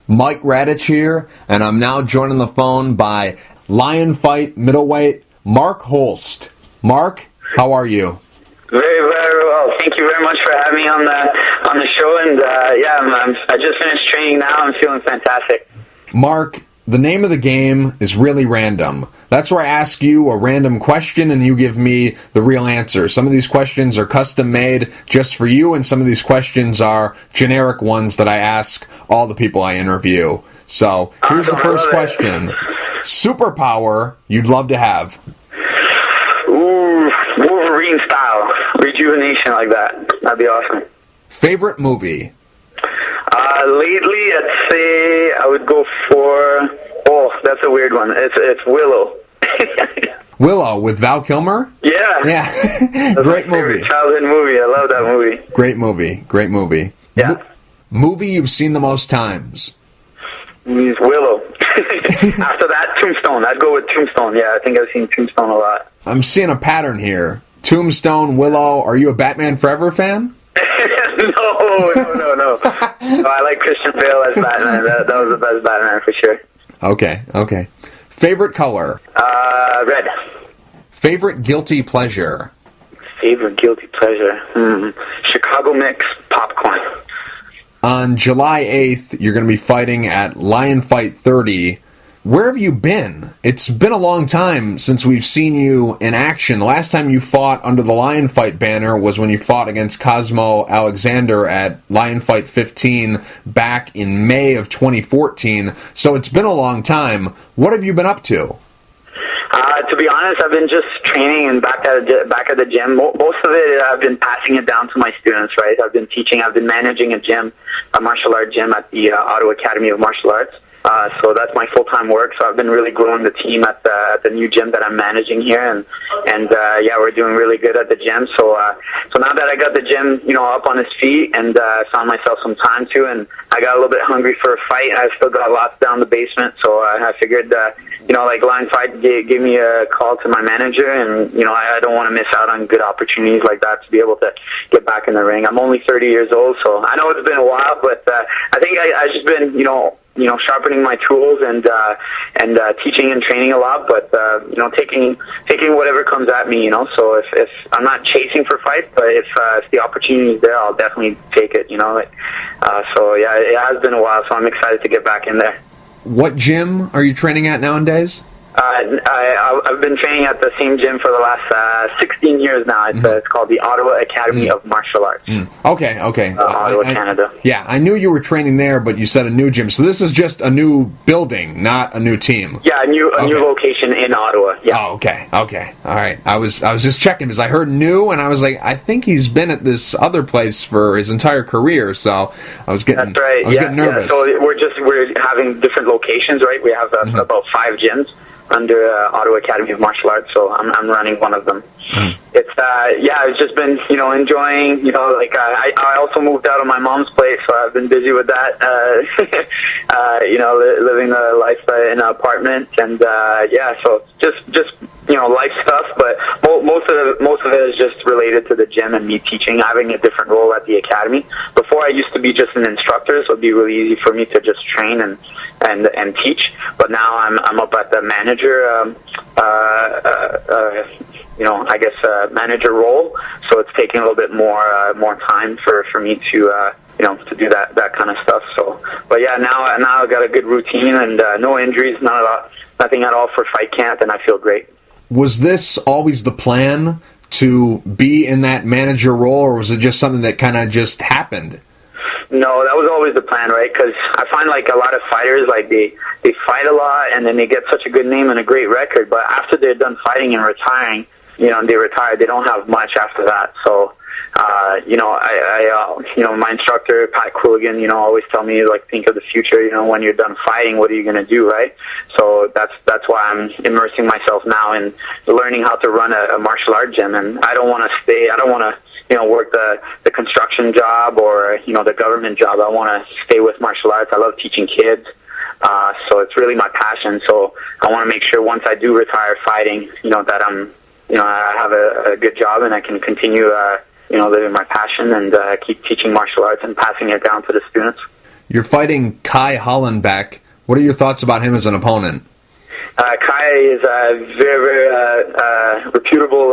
Mike Radich here, and I'm now joined on the phone by Lion Fight Middleweight Mark Holst. Mark, how are you? Very, very well. Thank you very much for having me on the show. And I just finished training now. I'm feeling fantastic. Mark, the name of the game is really random. That's where I ask you a random question and you give me the real answer. Some of these questions are custom made just for you, and some of these questions are generic ones that I ask all the people I interview. So here's the first question. Superpower you'd love to have? Ooh, Wolverine style. Rejuvenation like that. That'd be awesome. Favorite movie? Lately, I'd say I would go for... Oh, that's a weird one. It's Willow. Willow with Val Kilmer? Yeah. Yeah. Great movie. Childhood movie. I love that movie. Great movie. Great movie. Yeah. Movie you've seen the most times? Willow. After that, Tombstone. I'd go with Tombstone. Yeah, I think I've seen Tombstone a lot. I'm seeing a pattern here. Tombstone, Willow. Are you a Batman Forever fan? No. I like Christian Bale as Batman. That was the best Batman for sure. Okay. Favorite color? Red. Favorite guilty pleasure? Favorite guilty pleasure? Chicago mix popcorn. On July 8th, you're going to be fighting at Lion Fight 30. Where have you been? It's been a long time since we've seen you in action. The last time you fought under the Lion Fight banner was when you fought against Cosmo Alexander at Lion Fight 15 back in May of 2014. So it's been a long time. What have you been up to? To be honest, I've been just training and back at the gym. Most of it, I've been passing it down to my students, right? I've been teaching. I've been managing a martial art gym at the Ottawa Academy of Martial Arts. So that's my full-time work. So I've been really growing the team at the new gym that I'm managing here, and we're doing really good at the gym. So now that I got the gym, up on its feet, and found myself some time to, and I got a little bit hungry for a fight. I still got lots down the basement, so I figured, like Lion Fight gave me a call to my manager, and I don't want to miss out on good opportunities like that to be able to get back in the ring. I'm only 30 years old, so I know it's been a while, but I think I just been sharpening my tools and teaching and training a lot, but taking whatever comes at me. So if I'm not chasing for fights, but if the opportunity is there, I'll definitely take it. So yeah, it has been a while, so I'm excited to get back in there. What gym are you training at nowadays? I've been training at the same gym for the last 16 years now. It's called the Ottawa Academy of Martial Arts. Okay. Ottawa, Canada. Yeah, I knew you were training there, but you said a new gym. So this is just a new building, not a new team. Yeah, a new location in Ottawa. Yeah. Oh, okay. All right. I was just checking because I heard new, and I was like, I think he's been at this other place for his entire career. So I was getting, That's right. getting nervous. Yeah. So we're having different locations, right? We have about 5 gyms under Ottawa Academy of Martial Arts, so I'm running one of them. It's just been enjoying. I also moved out of my mom's place, so I've been busy with that. Living the life in an apartment, and so just life stuff. But most of it is just related to the gym and me teaching, having a different role at the academy. Before, I used to be just an instructor, so it'd be really easy for me to just train and teach. But now I'm up at the manager, manager role. So it's taking a little bit more time for me to do that kind of stuff. So, but yeah, now I've got a good routine and no injuries, nothing at all for fight camp, and I feel great. Was this always the plan to be in that manager role, or was it just something that kind of just happened? No, that was always the plan, right? Because I find like a lot of fighters, like they fight a lot and then they get such a good name and a great record, but after they're done fighting and retiring, they retire, they don't have much after that. So, my instructor, Pat Cooligan, always tell me, like, think of the future, when you're done fighting, what are you going to do, right? So that's why I'm immersing myself now in learning how to run a martial art gym, and I don't want to work the construction job or, the government job. I want to stay with martial arts. I love teaching kids. So it's really my passion. So I want to make sure once I do retire fighting, that I have a good job and I can continue, living my passion and keep teaching martial arts and passing it down to the students. You're fighting Kai Hollenbeck. What are your thoughts about him as an opponent? Kai is a very, very reputable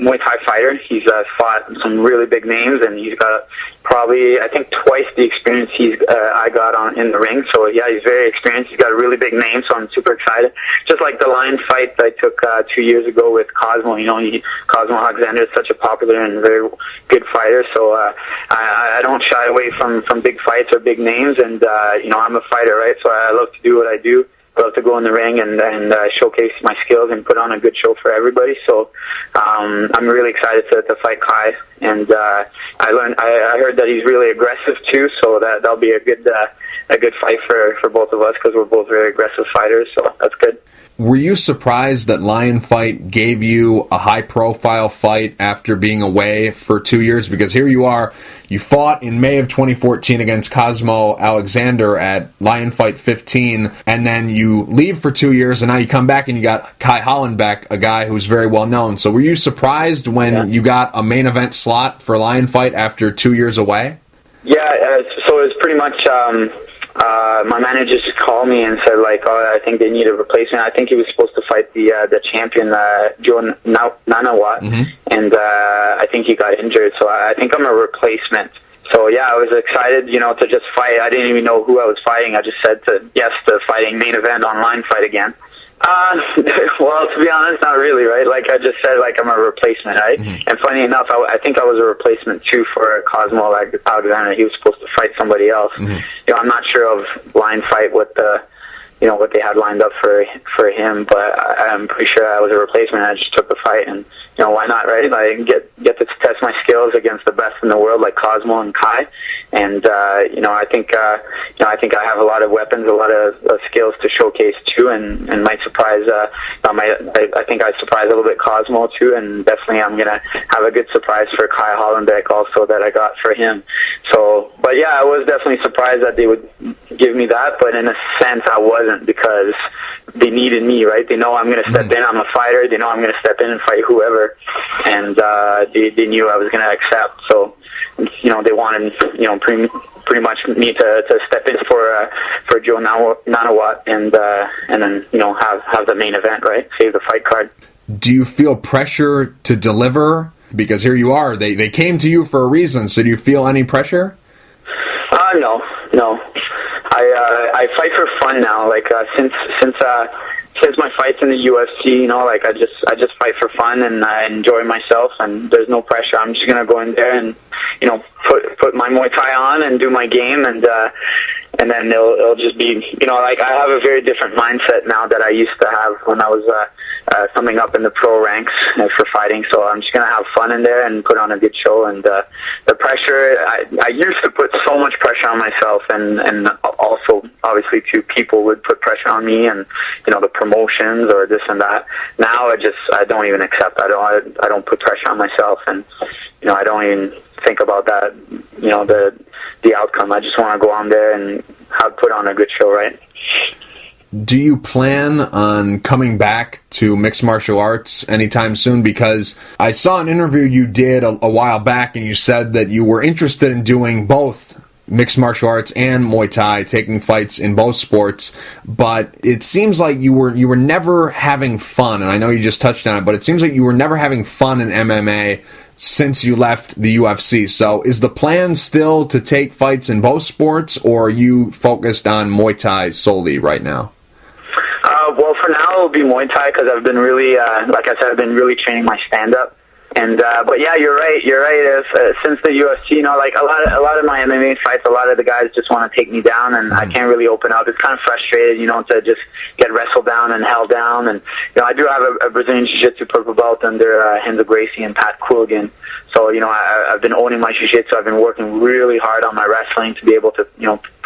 Muay Thai fighter. He's fought some really big names, and he's got probably, I think, twice the experience I got in the ring. So, yeah, he's very experienced. He's got a really big name, so I'm super excited. Just like the Lion fight I took 2 years ago with Cosmo. Cosmo Alexander is such a popular and very good fighter, so I don't shy away from big fights or big names, and, I'm a fighter, right? So I love to do what I do. I love to go in the ring and showcase my skills and put on a good show for everybody. So I'm really excited to fight Kai. And I heard that he's really aggressive too. So that'll be a good fight for both of us because we're both very aggressive fighters. So that's good. Were you surprised that Lion Fight gave you a high-profile fight after being away for 2 years? Because here you are, you fought in May of 2014 against Cosmo Alexander at Lion Fight 15, and then you leave for 2 years, and now you come back and you got Kai Hollenbeck, a guy who's very well known. So were you surprised when you got a main event slot for Lion Fight after 2 years away? Yeah, so it was pretty much... my manager just called me and said, I think they need a replacement. I think he was supposed to fight the champion, Joe Nanawat, and I think he got injured, so I think I'm a replacement. So, yeah, I was excited, to just fight. I didn't even know who I was fighting. I just said yes to fighting main event online fight again. Well, to be honest, not really, right? Like I just said, I'm a replacement, right? And funny enough, I think I was a replacement too for Cosmo Alexander. He was supposed to fight somebody else. I'm not sure of Line Fight what they had lined up for him, but I'm pretty sure I was a replacement. I just took the fight, and why not, right? I get to test my skills against the best in the world, like Cosmo and Kai, and I think I have a lot of weapons, a lot of skills to showcase too, and might surprise. I think I surprised a little bit Cosmo too, and definitely I'm gonna have a good surprise for Kai Hollenbeck also that I got for him. So, but yeah, I was definitely surprised that they would give me that, but in a sense I wasn't, because they needed me, right? They know I'm going to step in. I'm a fighter. They know I'm going to step in and fight whoever, and they knew I was going to accept. So, they wanted, pretty much me to step in for Joe Nanawat and then have the main event, right? Save the fight card. Do you feel pressure to deliver? Because here you are. They came to you for a reason. So do you feel any pressure? No. I fight for fun now. Since my fights in the UFC, I just fight for fun and I enjoy myself, and there's no pressure. I'm just gonna go in there and put my Muay Thai on and do my game, and then it'll just be I have a very different mindset now that I used to have when I was coming up in the pro ranks for fighting. So I'm just gonna have fun in there and put on a good show. And the pressure, I used to put so much pressure on myself, and also obviously too, people would put pressure on me, and the promotions or this and that. Now I don't even accept. I don't put pressure on myself, and I don't even think about that. The outcome. I just want to go on there and put on a good show, right? Do you plan on coming back to mixed martial arts anytime soon? Because I saw an interview you did a while back, and you said that you were interested in doing both mixed martial arts and Muay Thai, taking fights in both sports, but it seems like you were never having fun, and I know you just touched on it, but it seems like you were never having fun in MMA since you left the UFC. So is the plan still to take fights in both sports, or are you focused on Muay Thai solely right now? Well, for now it'll be Muay Thai, because I've been really, like I said, I've been really training my stand-up. And but yeah, you're right. Since the UFC, a lot of my MMA fights, a lot of the guys just want to take me down, and I can't really open up. It's kind of frustrating, to just get wrestled down and held down. And I do have a Brazilian Jiu-Jitsu purple belt under Renzo Gracie and Pat Cooligan. So I've been owning my Jiu-Jitsu. I've been working really hard on my wrestling to be able to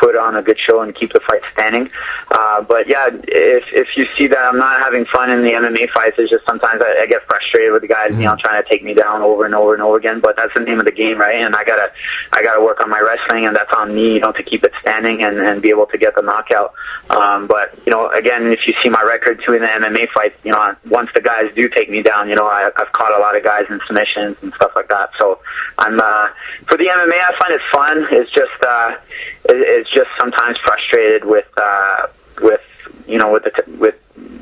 put on a good show and keep the fight standing. But yeah, if you see that I'm not having fun in the MMA fights, it's just sometimes I get frustrated with the guys, trying to take me down over and over and over again. But that's the name of the game, right? And I gotta work on my wrestling, and that's on me, to keep it standing and be able to get the knockout. But again, if you see my record too in the MMA fights, once the guys do take me down, I've caught a lot of guys in submissions and stuff like that. So I'm for the MMA, I find it fun. It's just sometimes frustrated with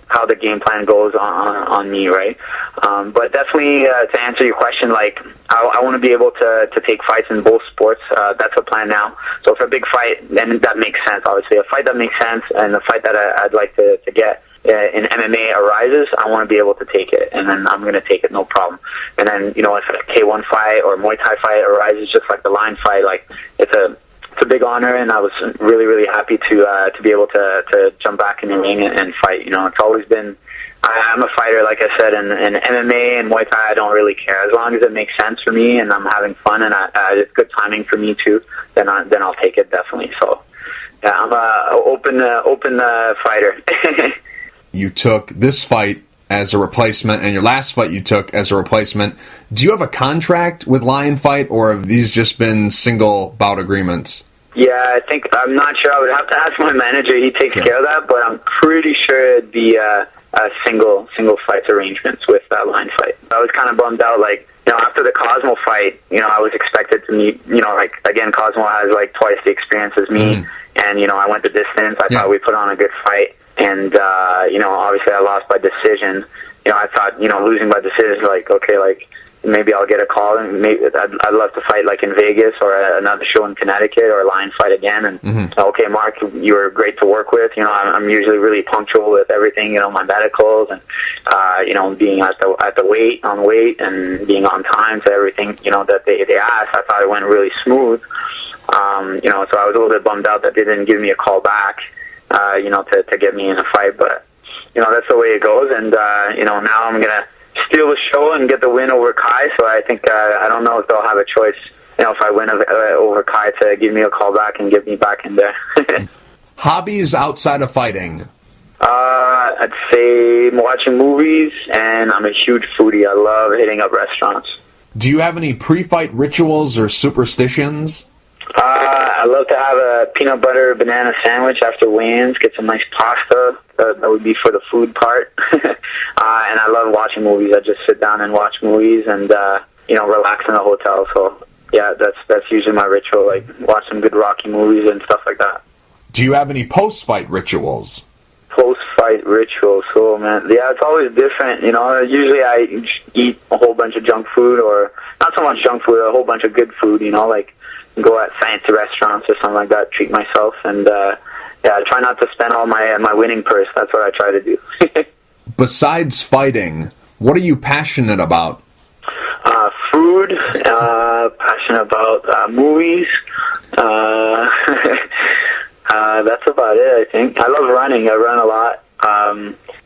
how the game plan goes on me, right? But definitely to answer your question, like I want to be able to take fights in both sports. That's a plan now. So if a big fight, then that makes sense. Obviously, a fight that makes sense and a fight that I'd like to get in MMA arises, I want to be able to take it, and then I'm going to take it, no problem. And then if a K1 fight or Muay Thai fight arises, just like the line fight, like it's a big honor, and I was really, really happy to be able to jump back in the ring and fight. It's always been, I'm a fighter, like I said, and MMA and Muay Thai, I don't really care. As long as it makes sense for me and I'm having fun and it's good timing for me too, then I'll take it, definitely. So yeah, I'm a open fighter. You took this fight as a replacement, and your last fight you took as a replacement. Do you have a contract with Lion Fight, or have these just been single bout agreements? Yeah, I'm not sure. I would have to ask my manager. He takes care of that, but I'm pretty sure it'd be a single fight arrangements with that Lion Fight. I was kind of bummed out, after the Cosmo fight, I was expected to meet, again, Cosmo has twice the experience as me, and, I went the distance. I thought we put on a good fight. And, obviously I lost by decision. I thought, losing by decision, maybe I'll get a call, and maybe I'd love to fight, in Vegas or another show in Connecticut or a Lion Fight again. And, okay, Mark, you were great to work with. I'm usually really punctual with everything, my medicals and, being at the weight and being on time to everything, that they asked. I thought it went really smooth. So I was a little bit bummed out that they didn't give me a call back. To get me in a fight, but that's the way it goes. And now I'm gonna steal the show and get the win over Kai. So I think I don't know if they'll have a choice. If I win over Kai, to give me a call back and get me back in there. Hobbies outside of fighting? I'd say watching movies, and I'm a huge foodie. I love hitting up restaurants. Do you have any pre-fight rituals or superstitions? I love to have a peanut butter banana sandwich after weigh-ins, get some nice pasta. That would be for the food part. And I love watching movies. I just sit down and watch movies and, relax in a hotel. So, yeah, that's usually my ritual, watch some good Rocky movies and stuff like that. Do you have any post-fight rituals? Post-fight rituals, so, man, yeah, it's always different, Usually I eat a whole bunch of junk food, or not so much junk food, a whole bunch of good food, go at fancy restaurants or something like that, treat myself, and I try not to spend all my winning purse. That's what I try to do. Besides fighting, what are you passionate about? Food, passionate about movies. That's about it, I think. I love running. I run a lot.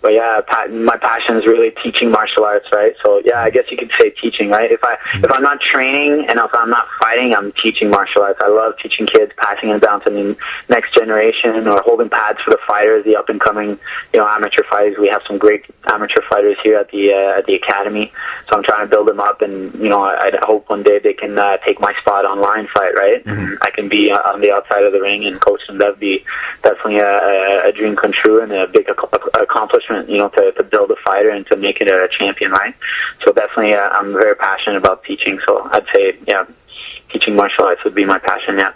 But yeah, my passion is really teaching martial arts, right? So yeah, I guess you could say teaching, right? If I'm not training and if I'm not fighting, I'm teaching martial arts. I love teaching kids, passing it down to the next generation, or holding pads for the fighters, the up and coming, amateur fighters. We have some great amateur fighters here at the academy. So I'm trying to build them up, and I hope one day they can take my spot on Lion Fight, right? Mm-hmm. I can be on the outside of the ring and coach them. That'd be definitely a dream come true and a big accomplishment, to build a fighter and to make it a champion, right? So definitely, I'm very passionate about teaching. So I'd say, yeah, teaching martial arts would be my passion, yeah.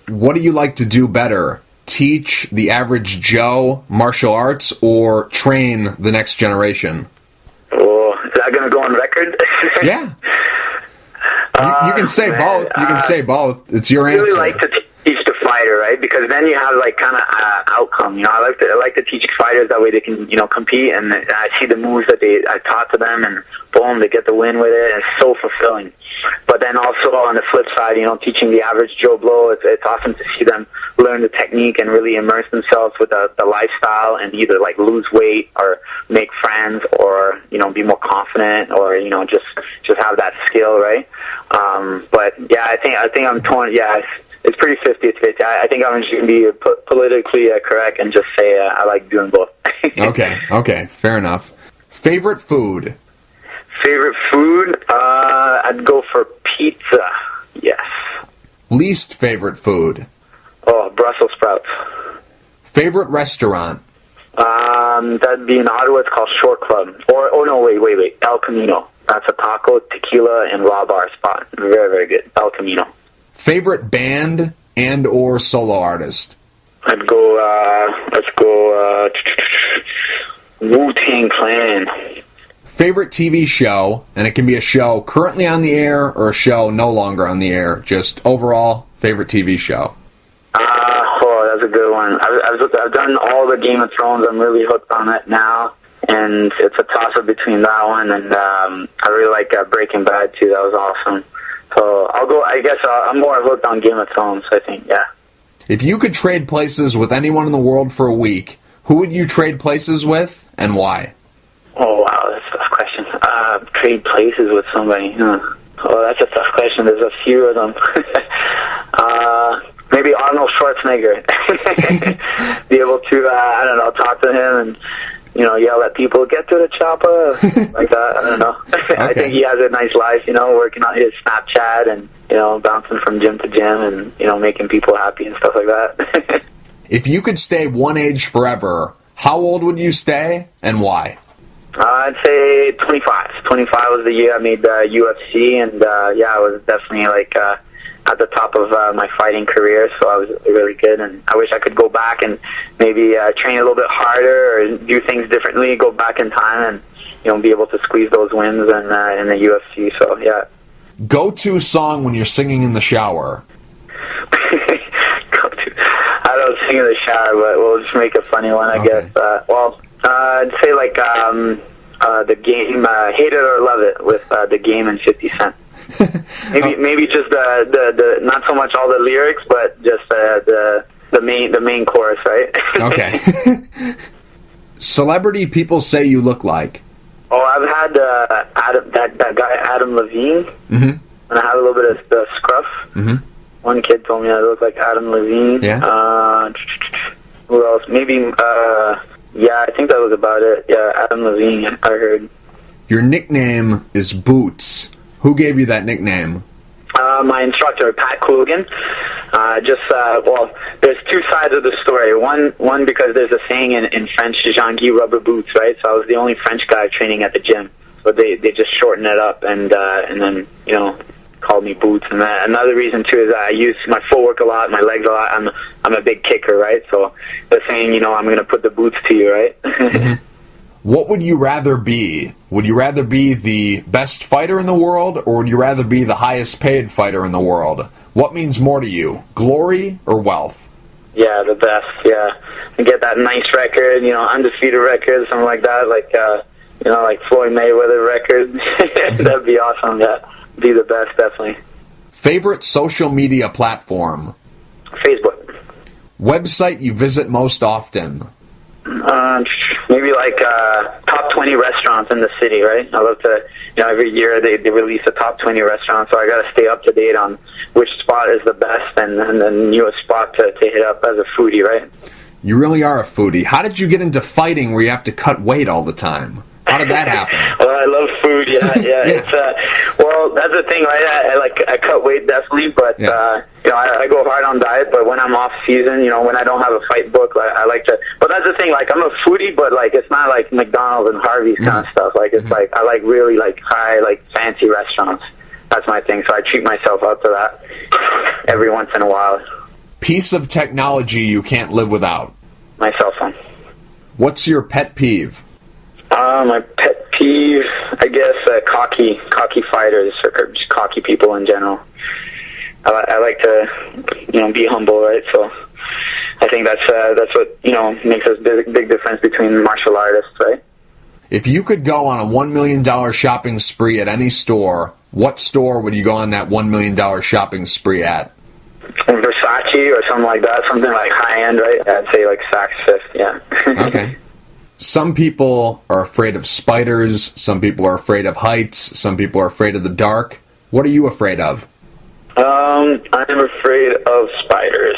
What do you like to do better? Teach the average Joe martial arts, or train the next generation? Oh, is that going to go on record? Yeah. You can say both. You can say both. It's your answer. I really like to teach the fighter, right? Because then you have kind of outcome. I like to teach fighters, that way they can compete, and I see the moves that I taught to them, and boom, they get the win with it, and it's so fulfilling. But then also on the flip side, teaching the average Joe Blow, it's awesome to see them learn the technique and really immerse themselves with the lifestyle, and either lose weight or make friends, or be more confident, or just have that skill, right? But yeah, I think I'm torn. Yeah, It's pretty 50-50. I think I'm just going to be politically correct and just say I like doing both. Okay, fair enough. Favorite food? Favorite food? I'd go for pizza. Yes. Least favorite food? Oh, Brussels sprouts. Favorite restaurant? That'd be in Ottawa. It's called Short Club. Wait. El Camino. That's a taco, tequila, and raw bar spot. Very, very good. El Camino. Favorite band and or solo artist? I'd go, let's go, Wu-Tang Clan. Favorite TV show, and it can be a show currently on the air or a show no longer on the air, just overall favorite TV show. That's a good one. I've done all the Game of Thrones. I'm really hooked on it now, and it's a toss-up between that one and I really like Breaking Bad too. That was awesome. So I'll go. I guess I'm more hooked on Game of Thrones. I think, yeah. If you could trade places with anyone in the world for a week, who would you trade places with and why? Oh wow, that's a tough question. Trade places with somebody. Oh, that's a tough question. There's a few of them. Maybe Arnold Schwarzenegger. Be able to, talk to him and, yell at people, get to the chopper, like that. I don't know. Okay. I think he has a nice life, working on his Snapchat and, bouncing from gym to gym and, making people happy and stuff like that. If you could stay one age forever, how old would you stay and why? I'd say 25. 25 was the year I made UFC, and I was definitely at the top of my fighting career, so I was really good, and I wish I could go back and maybe train a little bit harder or do things differently, go back in time and be able to squeeze those wins in the UFC, so yeah. Go-to song when you're singing in the shower? I don't sing in the shower, but we'll just make a funny one, I guess. I'd say The Game, Hate It or Love It with The Game and 50 Cent. maybe just the not so much all the lyrics, but just the main chorus, right? Okay. Celebrity people say you look like? Oh, I've had that guy Adam Levine, and I have a little bit of the scruff. Mm-hmm. One kid told me I look like Adam Levine. Yeah. Who else? Maybe. I think that was about it. Yeah, Adam Levine. I heard. Your nickname is Boots. Who gave you that nickname? My instructor, Pat Coogan. There's two sides of the story. One because there's a saying in French, Jean-Guy rubber boots, right? So I was the only French guy training at the gym. So they just shortened it up and then, called me Boots. And another reason, too, is I use my footwork a lot, my legs a lot. I'm a big kicker, right? So they're saying, I'm going to put the boots to you, right? Mm-hmm. What would you rather be? Would you rather be the best fighter in the world, or would you rather be the highest paid fighter in the world? What means more to you, glory or wealth? Yeah, the best, yeah. And get that nice record, undefeated record, something like that, like Floyd Mayweather record. That'd be awesome, yeah. Be the best, definitely. Favorite social media platform? Facebook. Website you visit most often? Maybe top 20 restaurants in the city, right? I love to, every year they release a top 20 restaurant, so I got to stay up to date on which spot is the best and the newest spot to hit up as a foodie, right? You really are a foodie. How did you get into fighting where you have to cut weight all the time? How did that happen? Well, I love food, yeah. It's that's the thing, right? I cut weight definitely, but I go hard on diet. But when I'm off season, when I don't have a fight book, I like to. But that's the thing, I'm a foodie, but it's not like McDonald's and Harvey's kind of stuff. It's I like really high, fancy restaurants. That's my thing. So I treat myself up to that every once in a while. Piece of technology you can't live without? My cell phone. What's your pet peeve? My pet peeve, I guess, cocky fighters or just cocky people in general. I like to, be humble, right? So I think that's what makes us big difference between martial artists, right? If you could go on a $1 million shopping spree at any store, what store would you go on that $1 million shopping spree at? Versace or something like that, something high end, right? I'd say Saks Fifth, yeah. Okay. Some people are afraid of spiders, some people are afraid of heights, some people are afraid of the dark. What are you afraid of? I'm afraid of spiders.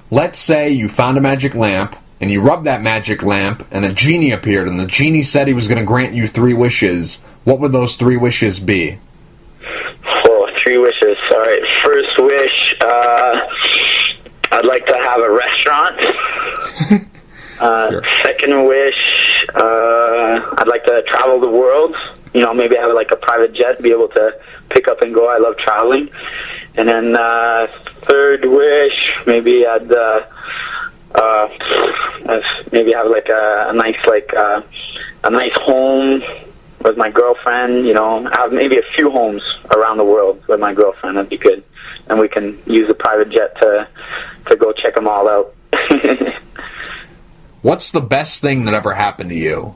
Let's say you found a magic lamp, and you rubbed that magic lamp, and a genie appeared, and the genie said he was going to grant you 3 wishes. What would those 3 wishes be? Oh, 3 wishes. All right. First wish, I'd like to have a restaurant. Sure. Second wish, I'd like to travel the world. You know, maybe have like a private jet, be able to pick up and go. I love traveling. And then third wish, maybe I'd maybe have like a nice home with my girlfriend. You know, have maybe a few homes around the world with my girlfriend. That'd be good. And we can use a private jet to go check them all out. What's the best thing that ever happened to you?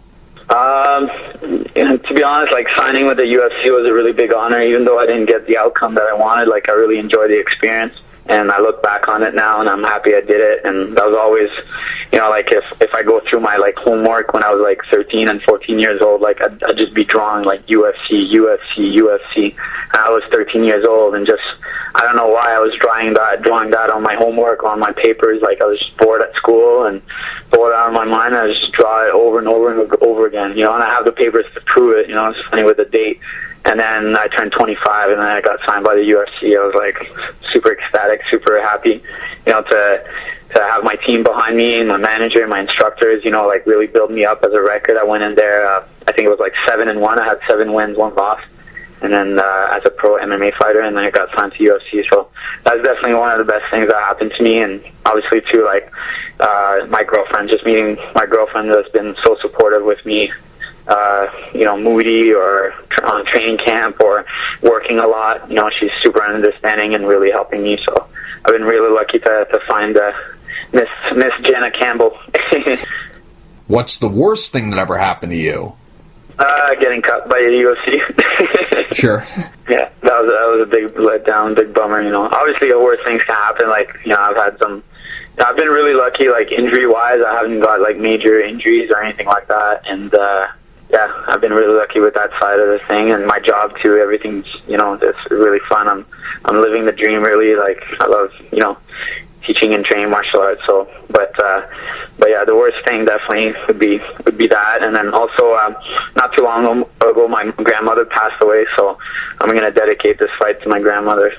To be honest, like signing with the UFC was a really big honor, even though I didn't get the outcome that I wanted. Like I really enjoyed the experience, and I look back on it now, and I'm happy I did it. And that was always, you know, like if I go through my like homework when I was like 13 and 14 years old, like I'd just be drawing like UFC, UFC, UFC. And I was 13 years old, and just I don't know why I was drawing that on my homework, on my papers. Like I was just bored at school and bored out of my mind. I just draw it over and over and over again, you know. And I have the papers to prove it. You know, it's funny with the date. And then I turned 25, and then I got signed by the UFC. I was like super ecstatic, super happy, you know, to have my team behind me, and my manager, and my instructors, you know, like really build me up as a record. I went in there, I think it was like 7-1. I had 7 wins, 1 loss. And then as a pro MMA fighter, and then I got signed to UFC. So that's definitely one of the best things that happened to me. And obviously too, like my girlfriend, just meeting my girlfriend that's been so supportive with me, you know, moody or on training camp or working a lot. You know, she's super understanding and really helping me. So I've been really lucky to find Miss Jenna Campbell. What's the worst thing that ever happened to you? Getting cut by the UFC. Sure. Yeah, that was a big letdown, big bummer. You know, obviously the worst things can happen. Like, you know, I've been really lucky, like injury wise. I haven't got like major injuries or anything like that. And yeah, I've been really lucky with that side of the thing. And my job too. Everything's, you know, it's really fun. I'm living the dream. Really, like I love, you know, teaching and training martial arts. So, but yeah, the worst thing definitely would be that. And then also, not too long ago, my grandmother passed away. So I'm going to dedicate this fight to my grandmother.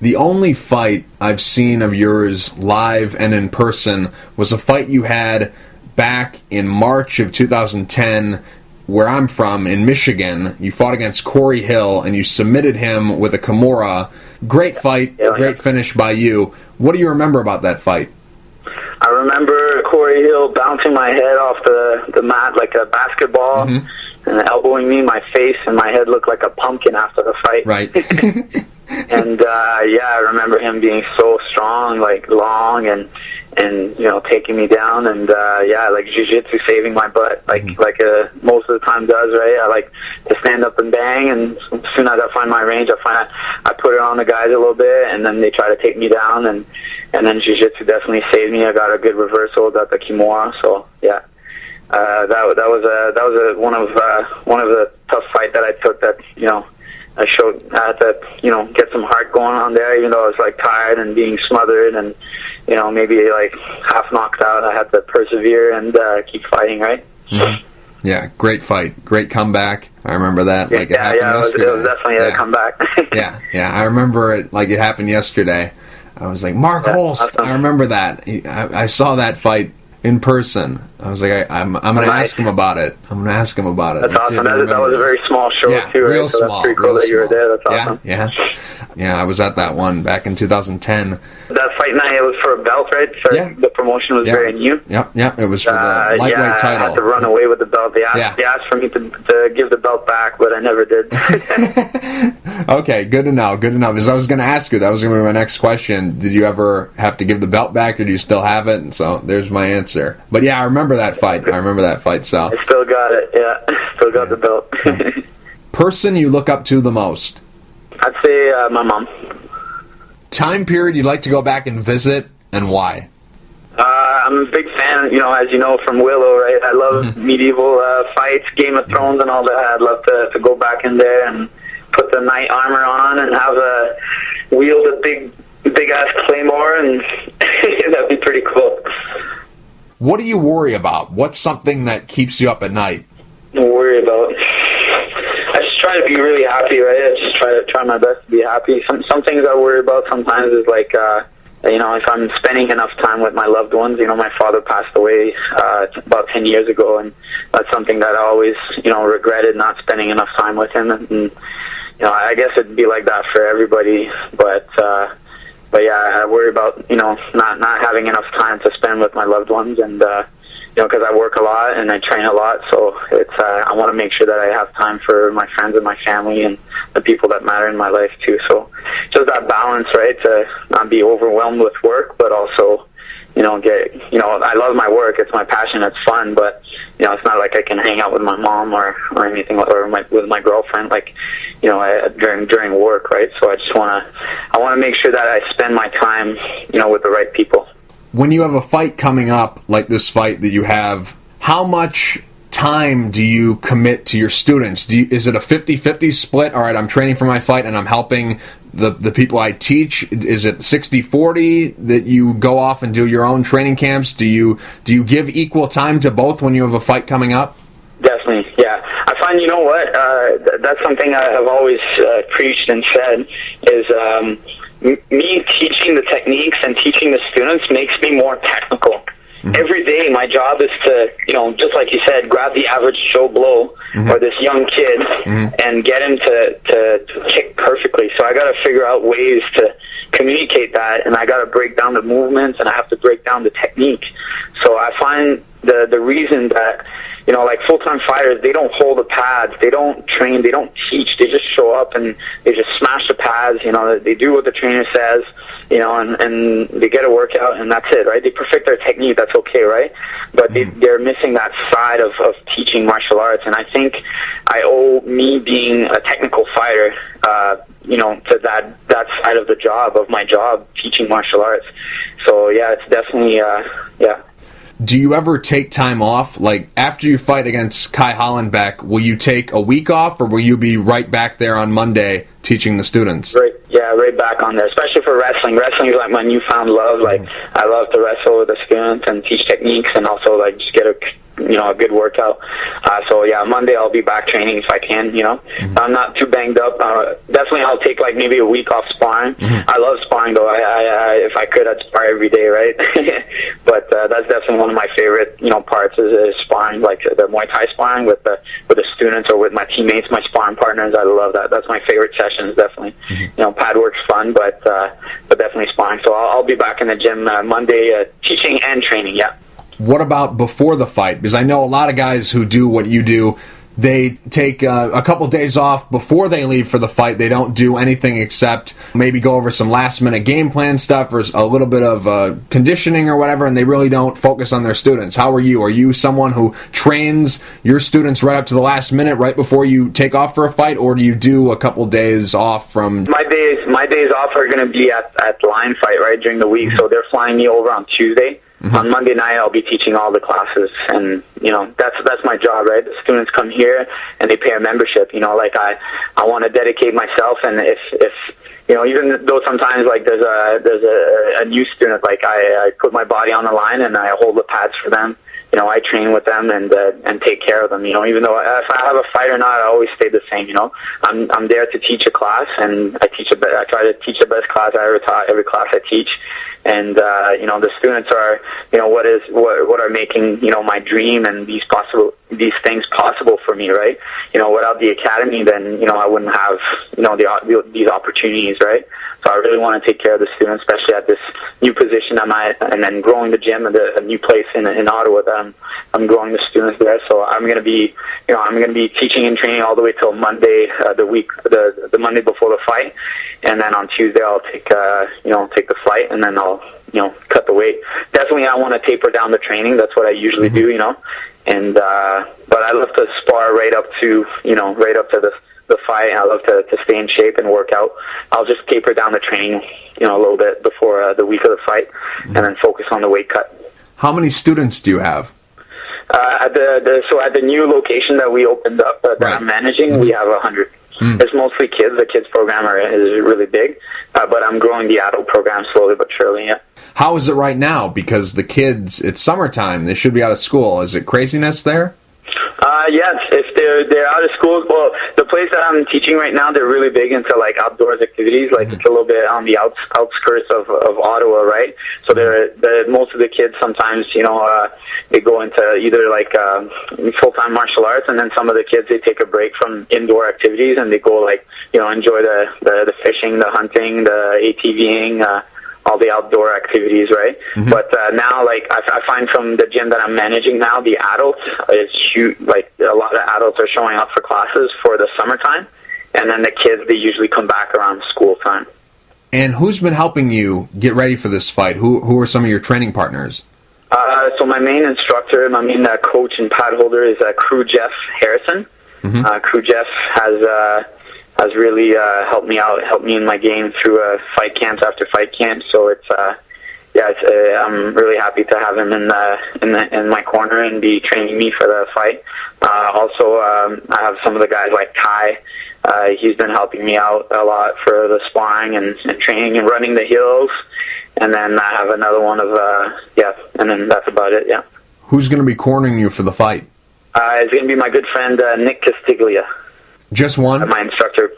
The only fight I've seen of yours live and in person was a fight you had back in March of 2010, where I'm from, in Michigan. You fought against Corey Hill, and you submitted him with a Kimura. Great fight, great finish by you. What do you remember about that fight? I remember Corey Hill bouncing my head off the mat like a basketball, and elbowing me in my face, and my head looked like a pumpkin after the fight. Right. And yeah, I remember him being so strong, like long, and you know, taking me down, and yeah, like jiu-jitsu saving my butt, like most of the time does, right? I like to stand up and bang, and as soon as I find my range, I put it on the guys a little bit, and then they try to take me down, and then jiu-jitsu definitely saved me. I got a good reversal, got the Kimura, so yeah. That was one of the tough fight that I took. That, you know, I had to, you know, get some heart going on there, even though I was like tired and being smothered and, you know, maybe like half knocked out. I had to persevere and keep fighting, right? Mm-hmm. Yeah, great fight, great comeback. I remember that. Yeah, like it happened yesterday. It was definitely a comeback. yeah, I remember it like it happened yesterday. I was like, Mark Holst. Awesome. I remember that. I saw that fight in person. I was like, I'm going to ask him about it. That's awesome. That was a very small show, too, right? Real so small. That's pretty cool that you were there. That's awesome. Yeah, I was at that one back in 2010. That fight night, it was for a belt, right? So the promotion was very new. Yep. It was for the lightweight title. I had to run away with the belt. They asked for me to give the belt back, but I never did. Okay, good to know. Because I was going to ask you, that was going to be my next question. Did you ever have to give the belt back, or do you still have it? And so there's my answer. But yeah, I remember that fight. So I still got it. Yeah, still got the belt. Person you look up to the most? I'd say my mom. Time period you'd like to go back and visit, and why? I'm a big fan, you know, as you know, from Willow, right? I love medieval fights, Game of Thrones and all that. I'd love to go back in there and put the knight armor on and have a wield a big ass claymore, and that'd be pretty cool. What do you worry about? What's something that keeps you up at night? Worry about? I just try to be really happy, right? I just try my best to be happy. Some things I worry about sometimes is like, if I'm spending enough time with my loved ones. My father passed away about 10 years ago, and that's something that I always, regretted, not spending enough time with him. And I guess it'd be like that for everybody, but yeah, I worry about, not having enough time to spend with my loved ones, and because I work a lot and I train a lot, so it's I want to make sure that I have time for my friends and my family and the people that matter in my life too. So just that balance, right? To not be overwhelmed with work, but also, I love my work. It's my passion. It's fun, but it's not like I can hang out with my mom or anything, or with my girlfriend, during work, right? So I want to make sure that I spend my time, with the right people. When you have a fight coming up, like this fight that you have, how much time do you commit to your students? Is it a 50-50 split? All right, I'm training for my fight and I'm helping the people I teach. Is it 60-40 that you go off and do your own training camps? Do you give equal time to both when you have a fight coming up? Definitely, yeah. I find, that's something I have always preached and said is me teaching the techniques and teaching the students makes me more technical. Mm-hmm. Every day my job is to, just like you said, grab the average Joe Blow mm-hmm. or this young kid mm-hmm. and get him to kick perfectly. So I got to figure out ways to communicate that, and I got to break down the movements, and I have to break down the technique. So I find the reason that, like full-time fighters, they don't hold the pads, they don't train, they don't teach, they just show up and they just smash the pads, they do what the trainer says, and they get a workout, and that's it, right? They perfect their technique, that's okay, right? But they're missing that side of teaching martial arts, and I think I owe me being a technical fighter, to that side of the job, of my job, teaching martial arts. So, yeah, it's definitely, yeah. Do you ever take time off? Like, after you fight against Kai Hollenbeck, will you take a week off, or will you be right back there on Monday teaching the students? Right back on there, especially for wrestling. Wrestling is like my newfound love. Like, I love to wrestle with the students and teach techniques, and also, just get a good workout. So yeah, Monday I'll be back training if I can, I'm not too banged up. Definitely I'll take maybe a week off sparring. I love sparring though. I if I could, I'd spar every day, right? But that's definitely one of my favorite, parts is sparring, like the Muay Thai sparring with the students or with my teammates, my sparring partners. I love that. That's my favorite sessions, definitely. Pad work's fun, but definitely sparring. So I'll be back in the gym Monday, teaching and training, yeah. What about before the fight? Because I know a lot of guys who do what you do, they take a couple days off before they leave for the fight. They don't do anything except maybe go over some last-minute game plan stuff or a little bit of conditioning or whatever, and they really don't focus on their students. How are you? Are you someone who trains your students right up to the last minute, right before you take off for a fight, or do you do a couple days off from... My days off are going to be at line fight, right, during the week, so they're flying me over on Tuesday. On Monday night, I'll be teaching all the classes, and that's my job, right? The students come here and they pay a membership. I want to dedicate myself, and if even though sometimes there's a new student, I put my body on the line and I hold the pads for them. I train with them and take care of them. Even though if I have a fight or not, I always stay the same. I'm there to teach a class, and I try to teach the best class I ever taught. Every class I teach, and the students are what are making my dream and these things possible for me, right? Without the academy, then I wouldn't have these opportunities, right? So I really want to take care of the students, especially at this new position I'm at, and then growing the gym at a new place in Ottawa that I'm growing the students there. So I'm going to be teaching and training all the way till Monday, the Monday before the fight, and then on Tuesday I'll take the flight, and then I'll cut the weight. Definitely I want to taper down the training. That's what I usually do, and but I love to spar right up to the fight. I love to stay in shape and work out. I'll just taper down the training, a little bit before the week of the fight, and then focus on the weight cut. How many students do you have? At the new location that we opened up that I'm managing, we have 100. It's mostly kids. The kids program is really big, but I'm growing the adult program slowly but surely. Yeah. How is it right now? Because the kids, it's summertime. They should be out of school. Is it craziness there? Yes, if they're out of school, well, the place that I'm teaching right now, they're really big into like outdoors activities. Like it's a little bit on the outskirts of Ottawa, right? So most of the kids sometimes, they go into either like full-time martial arts, and then some of the kids, they take a break from indoor activities and they go like, enjoy the fishing, the hunting, the ATVing, all the outdoor activities, right? Mm-hmm. But now, like, I find from the gym that I'm managing now, the adults, like, a lot of adults are showing up for classes for the summertime, and then the kids, they usually come back around school time. And who's been helping you get ready for this fight? Who are some of your training partners? So my main instructor, my main coach and pad holder is Crew Jeff Harrison. Mm-hmm. Crew Jeff has really helped me in my game through fight camps after fight camps. So I'm really happy to have him in my corner and be training me for the fight. Also, I have some of the guys like Ty. He's been helping me out a lot for the sparring and training and running the hills. And then I have another one and then that's about it. Yeah. Who's going to be cornering you for the fight? It's going to be my good friend Nick Castiglia. Just one? My instructor,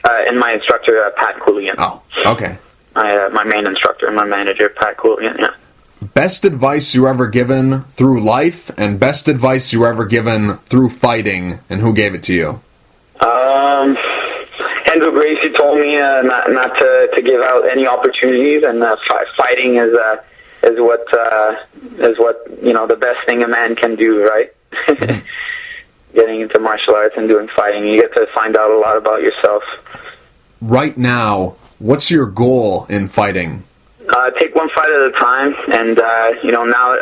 Pat Coolian. Oh, okay. My main instructor, my manager, Pat Coolian, yeah. Best advice you ever given through life, and best advice you ever given through fighting, and who gave it to you? Enzo Gracie told me not to give out any opportunities, and fighting is what the best thing a man can do, right? Mm-hmm. Getting into martial arts and doing fighting, you get to find out a lot about yourself. Right now, what's your goal in fighting? Take one fight at a time, and now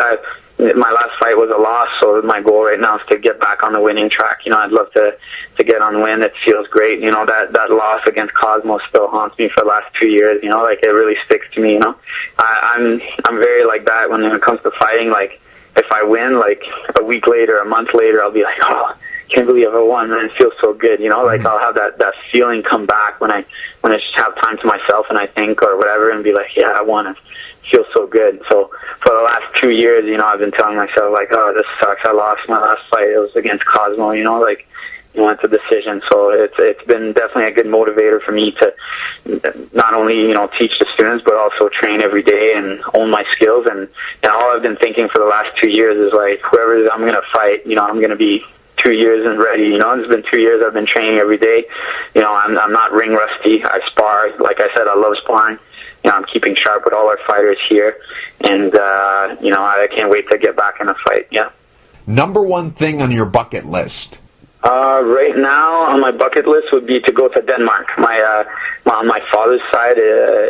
my last fight was a loss, so my goal right now is to get back on the winning track. I'd love to get on win. It feels great. That loss against Cosmo still haunts me for the last 2 years. Like it really sticks to me. I'm very like that when it comes to fighting. Like if I win, like a week later, a month later, I'll be like, oh, can't believe I won, and it feels so good, like I'll have that feeling come back when I just have time to myself and I think or whatever and be like, yeah, I won. It feels so good. So for the last 2 years, I've been telling myself like, oh, this sucks. I lost my last fight. It was against Cosmo, it's a decision. So it's been definitely a good motivator for me to not only, teach the students, but also train every day and own my skills. And all I've been thinking for the last 2 years is like, whoever I'm going to fight, I'm going to be 2 years and ready. It's been 2 years I've been training every day. I'm not ring rusty. I spar. Like I said, I love sparring. I'm keeping sharp with all our fighters here. And, I can't wait to get back in a fight. Yeah. Number one thing on your bucket list? Right now on my bucket list would be to go to Denmark. On my father's side,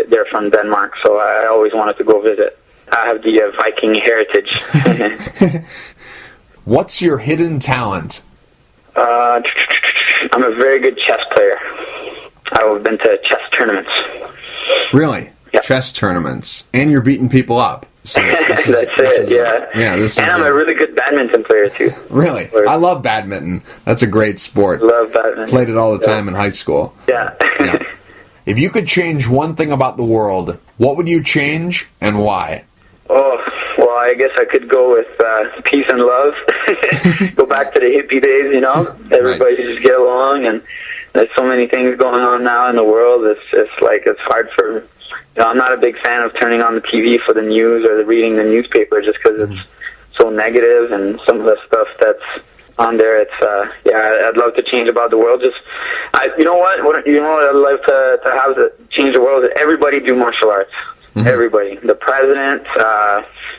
they're from Denmark, so I always wanted to go visit. I have the Viking heritage. What's your hidden talent? I'm a very good chess player. I've been to chess tournaments. Really? Yeah. Chess tournaments. And you're beating people up. So That's it, yeah. And I'm a really good badminton player, too. Really? I love badminton. That's a great sport. Love badminton. Played it all the time in high school. Yeah. Yeah. If you could change one thing about the world, what would you change and why? Oh, well, I guess I could go with peace and love. Go back to the hippie days, Everybody just get along, and there's so many things going on now in the world. It's hard for... I'm not a big fan of turning on the TV for the news or reading the newspaper just because it's so negative, and some of the stuff that's on there, I'd love to change about the world. You know what I'd love to have to change the world is everybody do martial arts. Mm-hmm. Everybody, the president,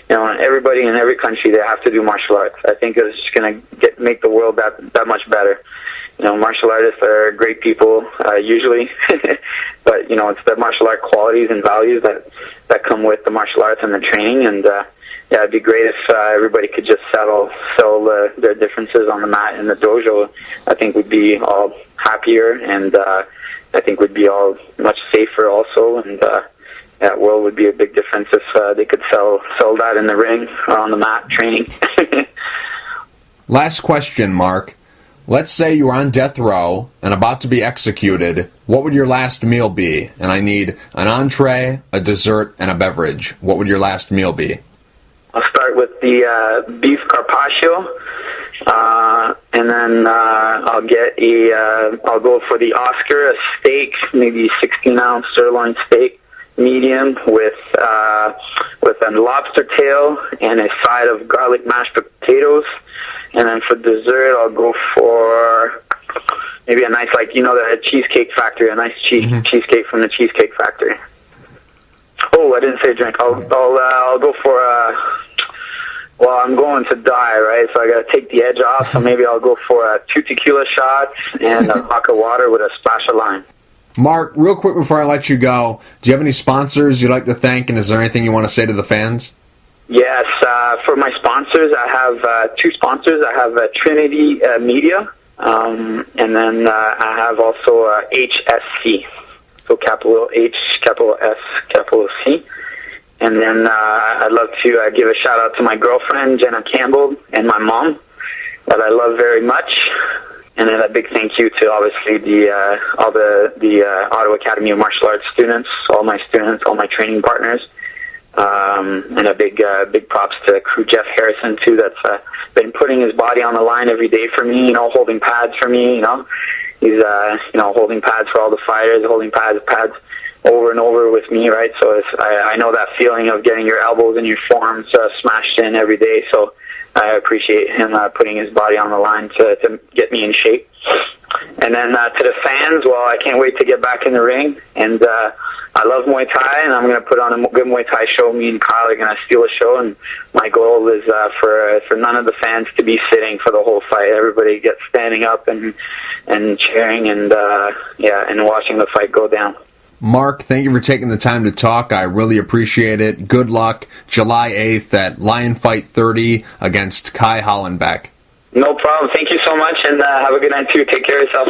and everybody in every country, they have to do martial arts. I think it's just going to make the world that much better. Martial artists are great people, usually, but, it's the martial art qualities and values that come with the martial arts and the training, and, it'd be great if everybody could just settle their differences on the mat in the dojo. I think we'd be all happier, and I think we'd be all much safer also, and that world would be a big difference if they could sell that in the ring or on the mat training. Last question, Mark. Let's say you are on death row and about to be executed. What would your last meal be? And I need an entree, a dessert, and a beverage. What would your last meal be? I'll start with the beef carpaccio, and then I'll go for the Oscar, a steak, maybe 16-ounce sirloin steak, medium, with a lobster tail and a side of garlic mashed potatoes. And then for dessert, I'll go for maybe a nice, the Cheesecake Factory, a nice cheesecake from the Cheesecake Factory. Oh, I didn't say drink. I'll go for I'm going to die, right? So I got to take the edge off. So maybe I'll go for 2 tequila shots and a bucket of water with a splash of lime. Mark, real quick before I let you go, do you have any sponsors you'd like to thank, and is there anything you want to say to the fans? Yes, for my sponsors, I have 2 sponsors. I have Trinity Media, and then I have also HSC, so capital H, capital S, capital C. And then I'd love to give a shout out to my girlfriend, Jenna Campbell, and my mom, that I love very much. And then a big thank you to obviously all the Ottawa Academy of Martial Arts students, all my training partners. And a big props to crew Jeff Harrison too. That's been putting his body on the line every day for me. Holding pads for me. He's holding pads for all the fighters, holding pads over and over with me. Right. So I know that feeling of getting your elbows and your forearms smashed in every day. So I appreciate him putting his body on the line to get me in shape. And then to the fans, I can't wait to get back in the ring. And I love Muay Thai, and I'm going to put on a good Muay Thai show. Me and Kyle are going to steal a show, and my goal is for none of the fans to be sitting for the whole fight. Everybody gets standing up and cheering and watching the fight go down. Mark, thank you for taking the time to talk. I really appreciate it. Good luck July 8th at Lion Fight 30 against Kai Hollenbeck. No problem. Thank you so much, and have a good night too. Take care of yourself.